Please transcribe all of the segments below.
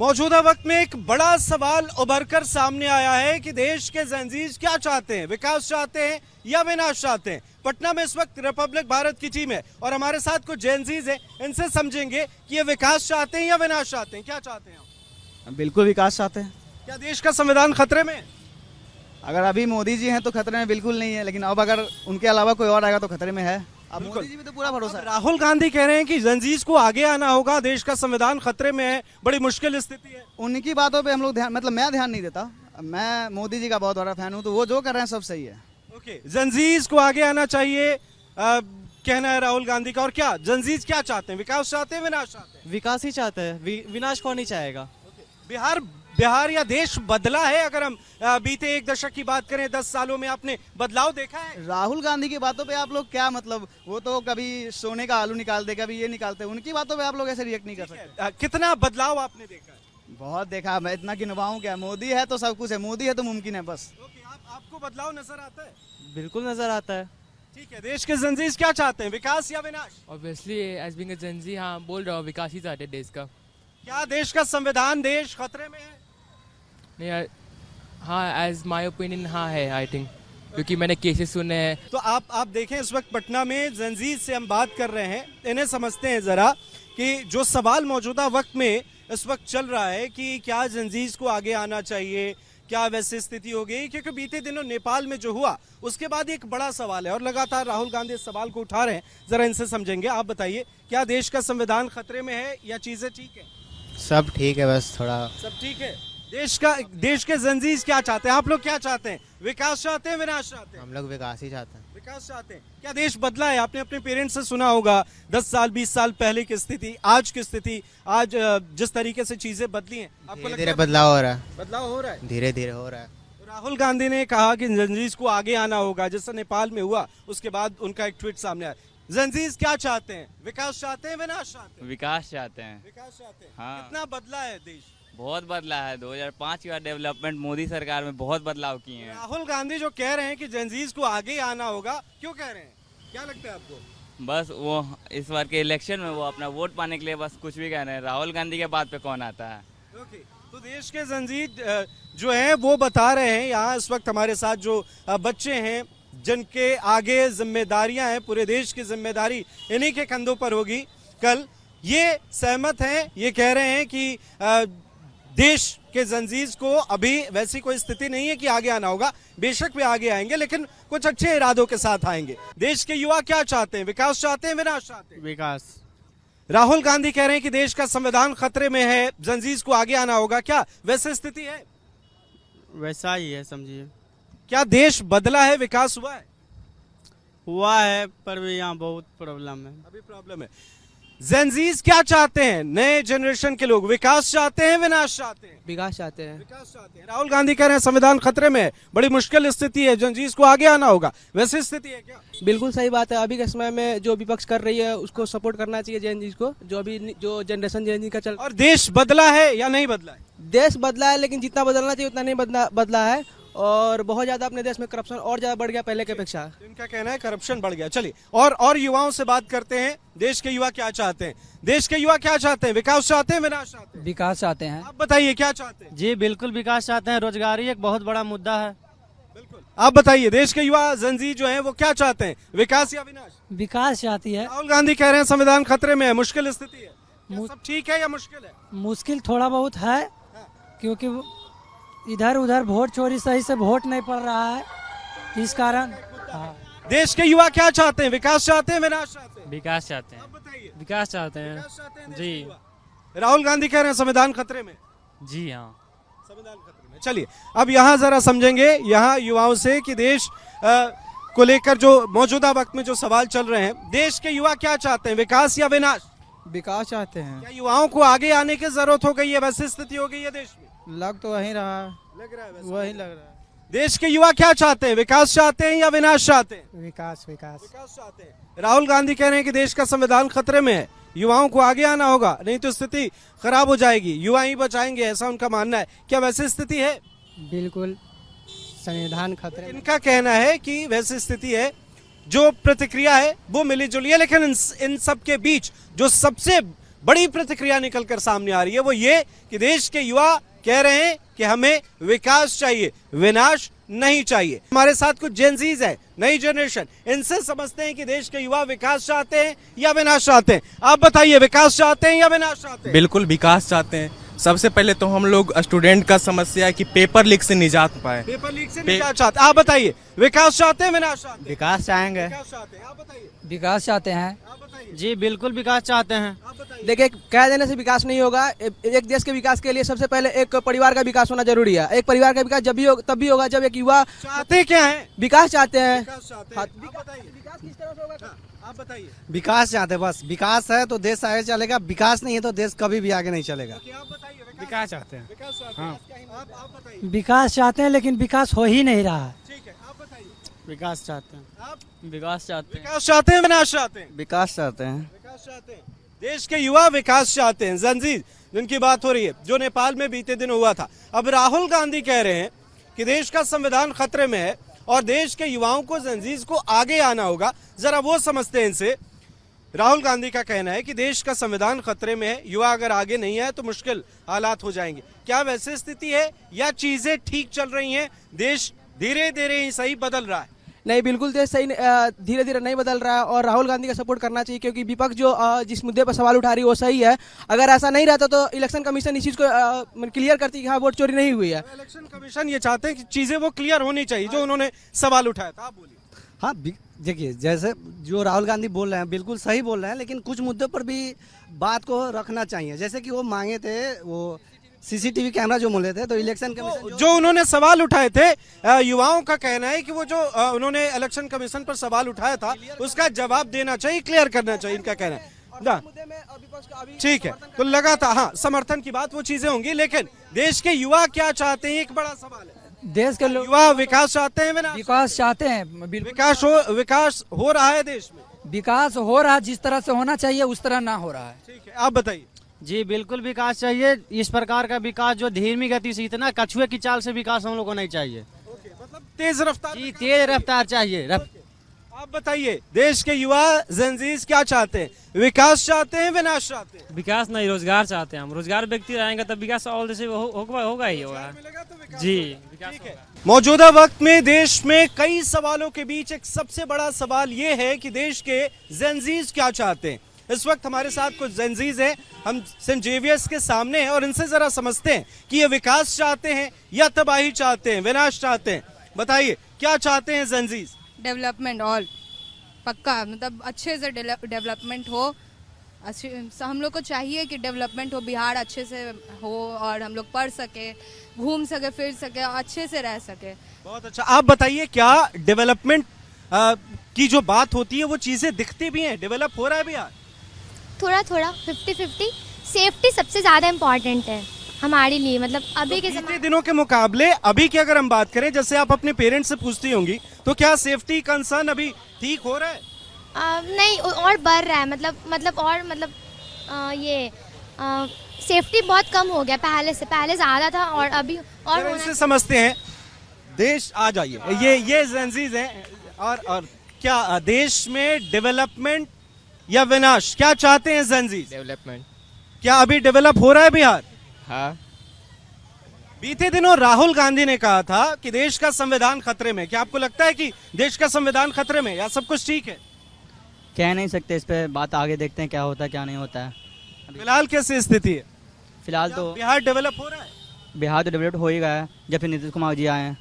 मौजूदा वक्त में एक बड़ा सवाल उभरकर सामने आया है कि देश के जेनज़ीज क्या चाहते हैं, विकास चाहते हैं या विनाश चाहते हैं। पटना में इस वक्त रिपब्लिक भारत की टीम है और हमारे साथ कुछ जेनज़ीज हैं, इनसे समझेंगे कि ये विकास चाहते हैं या विनाश चाहते हैं। क्या चाहते हैं आप? बिल्कुल विकास चाहते हैं। क्या देश का संविधान खतरे में है? अगर अभी मोदी जी हैं तो खतरे में बिल्कुल नहीं है, लेकिन अब अगर उनके अलावा कोई और आएगा तो खतरे में है। अब मोदी जी भी तो पूरा भरोसा है। राहुल गांधी कह रहे हैं कि जेनज़ीज को आगे आना होगा, देश का संविधान खतरे में है, बड़ी मुश्किल स्थिति है। उनकी बातों पे हम लोग ध्यान, मतलब मैं ध्यान नहीं देता। मैं मोदी जी का बहुत बड़ा फैन हूँ, तो वो जो कर रहे हैं सब सही है। ओके, जेनज़ीज को आगे आना चाहिए कहना है राहुल गांधी का। और क्या जेनज़ीज क्या चाहते हैं, विकास चाहते हैं, विनाश चाहते हैं? विकास ही चाहते हैं, विनाश कौन नहीं चाहेगा। बिहार या देश बदला है? अगर हम बीते एक दशक की बात करें, 10 सालों में आपने बदलाव देखा है? राहुल गांधी की बातों पे आप लोग क्या, मतलब वो तो कभी सोने का आलू निकालते, कभी ये निकालते, उनकी बातों पे आप लोग ऐसे रिएक्ट नहीं कर सकते। कितना बदलाव आपने देखा है? बहुत देखा, मैं इतना गिनवाऊं क्या। मोदी है तो सब कुछ है, मोदी है तो मुमकिन है बस। आपको बदलाव नजर आता है? बिल्कुल नजर आता है। ठीक है, देश के जेनज़ीज क्या चाहते हैं, विकास या विनाश? Obviously as being a Gen Z, हाँ बोल रहा हूँ, विकास ही चाहते हैं देश का। क्या देश का संविधान, देश खतरे में है? नहीं, हाँ एज माय ओपिनियन हाँ है, आई थिंक, क्योंकि मैंने केसेस सुने हैं। तो आप देखें, इस वक्त पटना में जेनज़ीज से हम बात कर रहे हैं, इन्हें समझते हैं जरा कि जो सवाल मौजूदा वक्त में इस वक्त चल रहा है कि क्या जेनज़ीज को आगे आना चाहिए, क्या वैसी स्थिति हो गई, क्योंकि बीते दिनों नेपाल में जो हुआ उसके बाद एक बड़ा सवाल है और लगातार राहुल गांधी इस सवाल को उठा रहे हैं। जरा इनसे समझेंगे। आप बताइए, क्या देश का संविधान खतरे में है या चीजें ठीक है? सब ठीक है, बस थोड़ा सब ठीक है। देश के जेनज़ीज क्या चाहते हैं, आप लोग क्या चाहते हैं, विकास चाहते हैं, विनाश चाहते हैं? हम लोग विकास ही चाहते हैं। विकास चाहते हैं। क्या देश बदला है? आपने अपने पेरेंट्स से सुना होगा 10 साल 20 साल पहले की स्थिति, आज की स्थिति, आज जिस तरीके से चीजें बदली हैं, आपको धीरे लगता धीरे है बदलाव हो रहा है, बदलाव हो रहा है? धीरे धीरे हो रहा है। राहुल गांधी ने कहा कि जेनज़ीज को आगे आना होगा, जैसा नेपाल में हुआ उसके बाद उनका एक ट्वीट सामने आया। जेनज़ीज क्या चाहते हैं, विकास चाहते हैं, विनाश चाहते हैं? विकास चाहते हैं। विकास चाहते हैं। हाँ। कितना बदला है देश? बहुत बदला है। 2005 का डेवलपमेंट मोदी सरकार में बहुत बदलाव किए हैं। राहुल गांधी जो कह रहे हैं कि जेनज़ीज को आगे आना होगा, क्यों कह रहे हैं, क्या लगता है आपको? बस वो इस बार के इलेक्शन में वो अपना वोट पाने के लिए बस कुछ भी कह रहे हैं। राहुल गांधी के बात पे कौन आता है? ओके, तो देश के जेनज़ीज जो हैं वो बता रहे हैं, यहाँ इस वक्त हमारे साथ जो बच्चे हैं जिनके आगे जिम्मेदारियां हैं, पूरे देश की जिम्मेदारी इन्हीं के कंधों पर होगी कल, ये सहमत हैं। ये कह रहे हैं कि देश के जेनज़ीज को अभी वैसी कोई स्थिति नहीं है कि आगे आना होगा, बेशक वे आगे आएंगे लेकिन कुछ अच्छे इरादों के साथ आएंगे। देश के युवा क्या चाहते हैं, विकास चाहते हैं, विनाश चाहते हैं? विकास। राहुल गांधी कह रहे हैं कि देश का संविधान खतरे में है, जेनज़ीज को आगे आना होगा। क्या वैसी स्थिति है? वैसा ही है, समझिए। क्या देश बदला है, विकास हुआ है? हुआ है, पर भी यहाँ बहुत प्रॉब्लम है। अभी प्रॉब्लम है। जेनज़ीज क्या चाहते हैं, नए जनरेशन के लोग, विकास चाहते हैं, विनाश चाहते हैं? विकास चाहते हैं। विकास चाहते हैं। राहुल गांधी कह रहे हैं संविधान खतरे में है, बड़ी मुश्किल स्थिति है, जेनज़ीज को आगे आना होगा। वैसी स्थिति है क्या? बिल्कुल सही बात है। अभी के समय में जो विपक्ष कर रही है उसको सपोर्ट करना चाहिए जेनज़ीज को, जो अभी जो जनरेशन जेनज़ी का चल। और देश बदला है या नहीं बदला है? देश बदला है, लेकिन जितना बदलना चाहिए उतना नहीं बदला है, और बहुत ज्यादा अपने देश में करप्शन और ज्यादा बढ़ गया पहले की अपेक्षा। इनका कहना है करप्शन बढ़ गया। चलिए और युवाओं से बात करते हैं। देश के युवा क्या चाहते हैं, देश के युवा क्या चाहते हैं, विकास चाहते हैं, विनाश चाहते हैं? विकास चाहते हैं। आप बताइए क्या चाहते हैं? जी बिल्कुल विकास चाहते हैं। रोजगारी एक बहुत बड़ा मुद्दा है। बिल्कुल, आप बताइए, देश के युवा जेनज़ी जो हैं वो क्या चाहते हैं, विकास या विनाश? विकास चाहती है। राहुल गांधी कह रहे हैं संविधान खतरे में है, मुश्किल स्थिति है। क्या सब ठीक है या मुश्किल है? मुश्किल थोड़ा बहुत है, क्योंकि इधर उधर वोट चोरी, सही से वोट नहीं पड़ रहा है, इस कारण। देश के युवा क्या चाहते हैं, विकास चाहते हैं, विनाश चाहते हैं? विकास चाहते हैं। आप बताइए। विकास चाहते हैं। विकास चाहते हैं देश जी। के युवा। राहुल गांधी कह रहे हैं संविधान खतरे में। जी हाँ। संविधान खतरे में। चलिए अब यहाँ जरा समझेंगे यहाँ युवाओं से कि देश को लेकर जो मौजूदा वक्त में जो सवाल चल रहे हैं, देश के युवा क्या चाहते हैं, विकास या विनाश? विकास चाहते हैं। क्या युवाओं को आगे आने की जरूरत हो गई है, वैसी स्थिति हो गई है देश में? लग तो वही रहा है, लग रहा है वैसा। वही लग रहा है। देश के युवा क्या चाहते हैं, विकास चाहते हैं या विनाश चाहते हैं? विकास विकास विकास चाहते हैं। राहुल गांधी कह रहे हैं कि देश का संविधान खतरे में है, युवाओं को आगे आना होगा, नहीं तो स्थिति खराब हो जाएगी, युवा ही बचाएंगे, ऐसा उनका मानना है। क्या वैसी स्थिति है? बिल्कुल संविधान खतरे में। इनका कहना है कि वैसी स्थिति है, जो प्रतिक्रिया है वो मिली जुली है, लेकिन इन सब के बीच जो सबसे बड़ी प्रतिक्रिया निकलकर सामने आ रही है, वो ये कि देश के युवा कह रहे हैं कि हमें विकास चाहिए, विनाश नहीं चाहिए। हमारे साथ कुछ जेनजीज है, नई जनरेशन, इनसे समझते हैं कि देश के युवा विकास चाहते हैं या विनाश चाहते हैं। आप बताइए, विकास चाहते हैं या विनाश चाहते हैं? बिल्कुल विकास चाहते हैं। सबसे पहले तो हम लोग स्टूडेंट का समस्या है कि पेपर लीक से निजात पाए। पेपर लीक से निजात चाहते हैं। आप बताइए, विकास चाहते हैं विनाश चाहते हैं? विकास चाहेंगे। विकास चाहते हैं। आप बताइए, विकास चाहते हैं। आप बताइए, जी बिल्कुल विकास चाहते हैं। आप बताइए। देखिए, कह देने से विकास नहीं होगा। एक देश के विकास के लिए सबसे पहले एक परिवार का विकास होना जरूरी है। एक परिवार का विकास तब भी होगा जब एक युवा चाहते क्या है? विकास चाहते हैं। विकास चाहते हैं। आप बताइए, विकास किस तरह से होगा? आप बताइए, विकास चाहते हैं, बस विकास है तो देश आगे चलेगा, विकास नहीं है तो देश कभी भी आगे नहीं चलेगा। आप बताइए, विकास चाहते हैं। विकास चाहते हैं। आप बताइए। विकास चाहते हैं लेकिन विकास हो ही नहीं रहा है। ठीक है, आप बताइए। विकास चाहते हैं। आप विकास चाहते हैं। विकास चाहते हैं विनाश चाहते हैं? विकास चाहते हैं। विकास चाहते हैं। देश के युवा विकास चाहते हैं। जंजीर जिनकी बात हो रही है, जो नेपाल में बीते दिन हुआ था। अब राहुल गांधी कह रहे हैं कि देश का संविधान खतरे में है और देश के युवाओं को जंजीर को आगे आना होगा। जरा वो समझते हैं इनसे। राहुल गांधी का कहना है कि देश का संविधान खतरे में है, युवा अगर आगे नहीं आए तो मुश्किल हालात हो जाएंगे। क्या वैसे स्थिति है या चीजें ठीक चल रही हैं? देश धीरे धीरे ही सही बदल रहा है? नहीं, बिल्कुल देश सही धीरे धीरे नहीं बदल रहा है और राहुल गांधी का सपोर्ट करना चाहिए, क्योंकि विपक्ष जो जिस मुद्दे पर सवाल उठा रही है वो सही है। अगर ऐसा नहीं रहता तो इलेक्शन कमीशन इस चीज को क्लियर करती कि हाँ वोट चोरी नहीं हुई है। इलेक्शन कमीशन ये चाहते हैं कि चीजें वो क्लियर होनी चाहिए जो उन्होंने सवाल उठाया था। आप बोलिए। हाँ, देखिए जैसे जो राहुल गांधी बोल रहे हैं बिल्कुल सही बोल रहे हैं, लेकिन कुछ मुद्दों पर भी बात को रखना चाहिए। जैसे कि वो मांगे थे वो सीसीटीवी कैमरा जो बोले थे, तो इलेक्शन कमीशन जो उन्होंने सवाल उठाए थे, युवाओं का कहना है कि वो जो उन्होंने इलेक्शन कमीशन पर सवाल उठाया था उसका जवाब देना चाहिए, क्लियर करना चाहिए, इनका कहना है। ठीक है, तो लगा था हाँ समर्थन की बात, वो चीजें होंगी, लेकिन देश के युवा क्या चाहते हैं एक बड़ा सवाल है। देश के लोग युवा विकास चाहते हैं विनाश? विकास चाहते हैं। विकास हो रहा है देश में? विकास हो रहा है, जिस तरह से होना चाहिए उस तरह ना हो रहा है। ठीक है, आप बताइए। जी बिल्कुल विकास चाहिए। इस प्रकार का विकास जो धीमी गति से, इतना कछुए की चाल से विकास हम लोग को नहीं चाहिए। मतलब तेज रफ्तार? जी तेज रफ्तार चाहिए। आप बताइए, देश के युवा जंजीर क्या चाहते हैं? विकास चाहते हैं विनाश चाहते हैं? विकास नहीं, रोजगार चाहते हैं हम। रोजगार व्यक्ति रहेंगे तब विकास ऑल जैसे होगा ही होगा जी। ठीक है। मौजूदा वक्त में देश में कई सवालों के बीच एक सबसे बड़ा सवाल ये है कि देश के जंजीर क्या चाहते हैं। इस वक्त हमारे साथ कुछ जंजीर हैं, हम सेंट जेवियर्स के सामने हैं और इनसे जरा समझते हैं कि ये विकास चाहते हैं या तबाही चाहते हैं, विनाश चाहते हैं। बताइए, क्या चाहते हैं जंजीर? डेवलपमेंट ऑल पक्का, मतलब अच्छे से डेवलपमेंट हो। हम लोग को चाहिए कि डेवलपमेंट हो, बिहार अच्छे से हो और हम लोग पढ़ सके, घूम सके, फिर सके, अच्छे से रह सके। बहुत अच्छा। आप बताइए, क्या डेवलपमेंट की जो बात होती है वो चीजें दिखती भी हैं? डेवलप हो रहा है बिहार? थोड़ा थोड़ा 50-50। सेफ्टी सबसे ज्यादा इम्पोर्टेंट है हमारे लिए, मतलब अभी के बीते दिनों के मुकाबले अभी की अगर हम बात करें, जैसे आप अपने पेरेंट्स से पूछती होंगी, तो क्या सेफ्टी कंसर्न अभी ठीक हो रहा है? नहीं, और बढ़ रहा है। मतलब ये सेफ्टी बहुत कम हो गया पहले से। पहले ज्यादा था और अभी और इनसे समझते हैं। देश आ जाइए, ये जंजीर हैं और क्या देश में डेवलपमेंट या विनाश क्या चाहते हैं जंजीर? डेवलपमेंट। क्या अभी डेवलप हो रहा है बिहार? हाँ। बीते दिनों राहुल गांधी ने कहा था कि देश का संविधान खतरे में। क्या आपको लगता है कि देश का संविधान खतरे में या सब कुछ ठीक है? कह नहीं सकते, इस पे बात आगे देखते हैं क्या होता है क्या नहीं होता है। फिलहाल कैसी स्थिति है? फिलहाल तो बिहार डेवलप हो रहा है? बिहार तो डेवलप हो ही गया है जब से नीतीश कुमार जी आए हैं।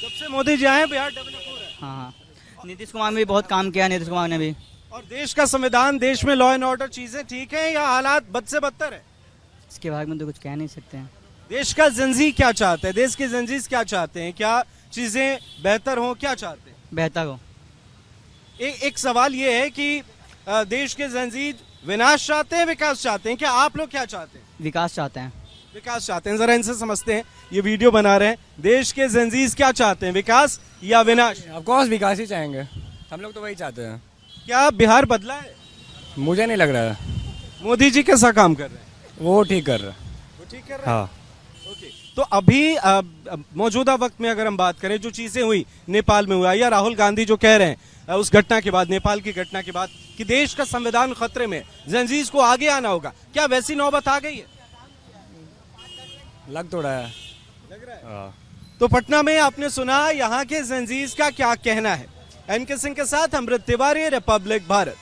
जब से मोदी जी आए हैं बिहार डेवलप हो रहा है? हाँ, नीतीश कुमार ने भी बहुत काम किया है, नीतीश कुमार ने भी। और देश का संविधान, देश में लॉ एंड ऑर्डर चीजें ठीक है या हालात बद से बदतर है? इसके बारे में तो कुछ कह नहीं सकते हैं। देश का जंजीर क्या चाहते हैं? देश के जंजीर क्या चाहते हैं? क्या चीजें बेहतर हो? क्या चाहते हैं? बेहतर हो। एक सवाल ये है कि देश के जंजीर विनाश चाहते हैं विकास चाहते हैं? क्या आप लोग क्या चाहते हैं? विकास चाहते हैं। विकास चाहते हैं। जरा इनसे समझते हैं, ये वीडियो बना रहे हैं। देश के जंजीर क्या चाहते हैं, विकास या विनाश? ऑफ कोर्स विकास ही चाहेंगे, हम लोग तो वही चाहते हैं। क्या बिहार बदला है? मुझे नहीं लग रहा है। मोदी जी कैसा काम कर रहे हैं? वो ठीक कर रहा है। वो ठीक कर रहे हैं? हाँ। ओके, तो अभी मौजूदा वक्त में अगर हम बात करें, जो चीजें हुई नेपाल में हुआ या राहुल गांधी जो कह रहे हैं उस घटना के बाद, नेपाल की घटना के बाद, कि देश का संविधान खतरे में, जंजीज को आगे आना होगा, क्या वैसी नौबत आ गई है? लग तो रहा है। लग रहा है। तो पटना में आपने सुना यहाँ के जंजीज का क्या कहना है। एनके सिंह के साथ अमृत तिवारी, रिपब्लिक भारत।